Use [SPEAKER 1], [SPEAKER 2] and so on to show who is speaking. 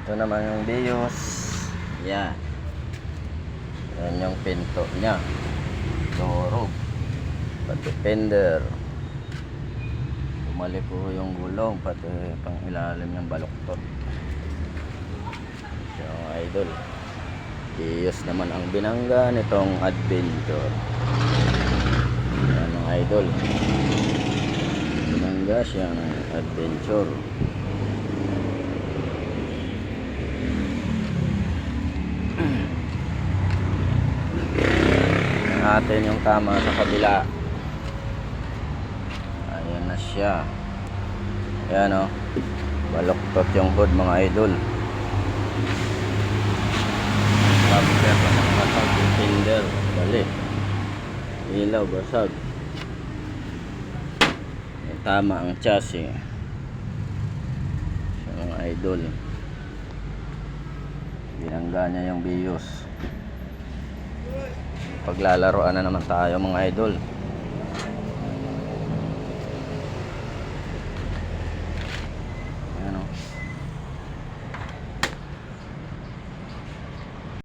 [SPEAKER 1] Ito naman yung Vios. Yan. Yan yung pinto niya. Dorog. Pati fender. Bumali po yung gulong. Pati pang ilalim ng baluktot. Yung idol. Vios naman ang binangga nitong Adventure. Yan ang idol. Binangga siyang Adventure. Natin yung tama sa kabila. Ayan na siya. Ayan o. Baluktot yung hood mga idol. Bumper pa ng basag. Fender. Bali. Ilaw basag. Yung tama ang chassis. Siya mga idol. Binangga niya yung Vios. Paglalaroan na naman tayo mga idol.